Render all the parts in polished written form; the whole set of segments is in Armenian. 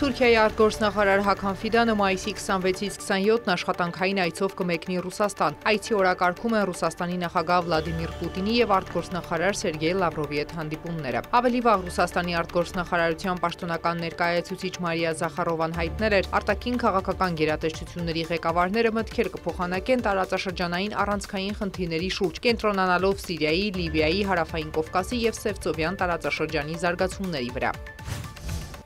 Թուրքիայի արտգործնախարար Հական Ֆիդանը մայիսի 26-ից 27-ն աշխատանքային այցով կմեկնի Ռուսաստան։ Այցի օրակարգում են Ռուսաստանի նախագահ Վլադիմիր Պուտինի եւ արտգործնախարար Սերգեյ Լավրովի հետ հանդիպումները։ Ավելի վաղ Ռուսաստանի արտգործնախարարության պաշտոնական ներկայացուցիչ Մարիա Զախարովան հայտնել էր, արտաքին քաղաքական գերատեսչությունների ղեկավարները մտքեր կփոխանակեն տարածաշրջանային առանցքային խնդիրների շուրջ, կենտրոնանալով Սիրիայի, Լիբիայի, Հարավային Կովկասի եւ Սևծովյան տարածաշրջանի զարգացումների վրա։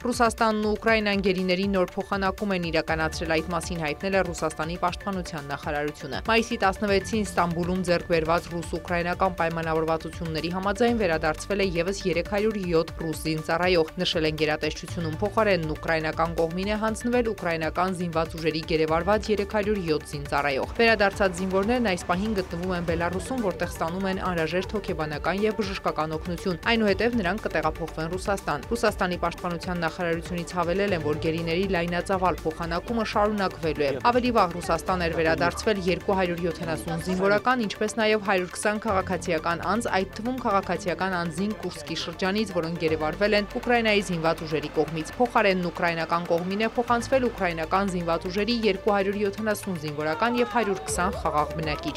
Ռուսաստանն ու Ուկրաինան գերիների նոր փոխանակում են իրականացրել, այդ մասին հայտնել է Ռուսաստանի պաշտպանության նախարարությունը։ Մայիսի 16-ին Ստամբուլում ձեռք բերված ռուս-ուկրաինական պայմանավորվածությունների համաձայն վերադարձվել է եւս 307 ռուս զինծառայող, նշել են գերատեսչությունում, փոխարենն ուկրաինական կողմին է հանձնվել ուկրաինական զինված ուժերի գերեվարված 307 զինծառայող։ Վերադարձած զինվորներն այս պահին գտնվում են Բելարուսում, որտեղ ստանում են անհրաժեշտ հոգեբանական եւ բժշկական օգնություն, այնուհետև նրանք կտեղափոխվեն Ռուսաստան։ Ռուսաստանի պաշտպանության նախարարությունից հավելել են, որ գերիների լայնածավալ փոխանակումը շարունակվելու է։ Ավելի վաղ Ռուսաստան էր վերադարձվել 270 զինվորական, ինչպես նաև 120 քաղաքացիական անձ, այդ թվում քաղաքացիական անձին Կուրսկի շրջանից, որոնք գերեվարվել են Ուկրաինայի զինված ուժերի կողմից։ Փոխարենն ուկրաինական կողմին է փոխանցվել ուկրաինական զինված ուժերի 270 զինվորական եւ 120 խաղաղ բնակիչ։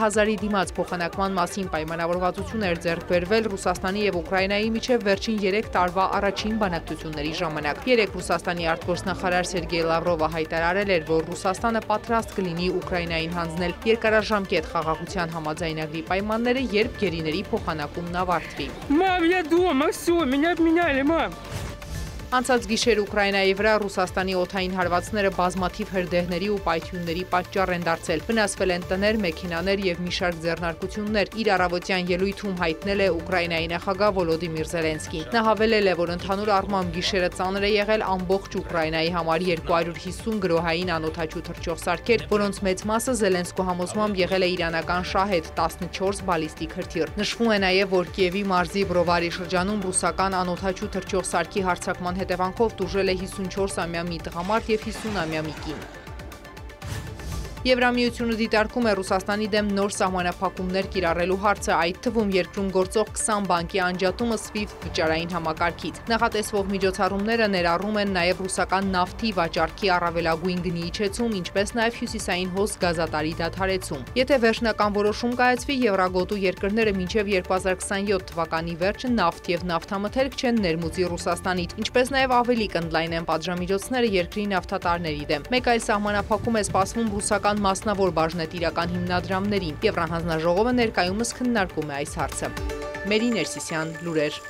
Հազարի դիմաց փոխանակման մասին պայմանավորվածություն էր ձեռք բերվել Ռուսաստանի եւ Ուկրաինայի միջև վերջին 3 տարվա առաջին բանակցությունների ժամանակ։ Երեկ Ռուսաստանի արտգործնախարար Սերգեյ Լավրովը հայտարարել էր, որ Ռուսաստանը պատրաստ կլինի Ուկրաինային հանձնել երկարաժամկետ խաղաղության համաձայնագրի պայմանները, երբ գերիների փոխանակումն ավարտվի։ Մամ, я дома, всё, меня обменяли, мам։ Անցած գիշեր Ուկրաինայի վրա Ռուսաստանի օդային հարվածները բազմաթիվ հրդեհների ու պայթյունների պատճառ են դարձել։ Վնասվել են տներ, մեքենաներ եւ մի շարք ձեռնարկություններ։ Իր առավոտյան ելույթում հայտնել է Ուկրաինայի նախագահ Վոլոդիմիր Զելենսկին։ Նա հավելել է, որ ընդհանուր առմամբ գիշերը ծանր է եղել ամբողջ Ուկրաինայի համար 250 գրոհային անօդաչու թռչող սարքեր, որոնց մեծ մասը Զելենսկու համոզմամբ եղել է իրանական շահեդ 14 բալիստիկ հրթիռ։ Նշվում է նաև, որ Կիևի մարզի Բրովարի շրջանում ռուսական անօդաչու թռչող սարքի հարձակման հետևանքով տուժել է 54-ամյա մի տղամարդ եւ 50-ամյա մի կին։ Եվրամիությունը դիտարկում է Ռուսաստանի դեմ նոր սահմանափակումներ կիրառելու հարցը, այդ թվում երկրում գործող 20 բանկի անջատումը SWIFT վճարային համակարգից։ Նախատեսվող միջոցառումները ներառում են նաև ռուսական նավթի վաճառքի առավելագույն գնի իջեցում, ինչպես նաև հյուսիսային հոս գազատարի դադարեցում։ Եթե վերջնական որոշում կայացվի, Եվրագոտու երկրները մինչև 2027 թվականի վերջը նավթ եւ նավթամթերք չեն ներմուծի Ռուսաստանից, ինչպես նաև ավելի կընդլայնեն պատժամիջոցները երկրի նավթատարների դեմ։ Մեկ այլ սահմանափակում է սպասվում ռուսական մասնավոր բաժնետիրական հիմնադրամներին։ Եվրահանձնաժողովը ներկայումս քննարկում է այս հարցը։ Մերի Ներսիսյան, լուրեր։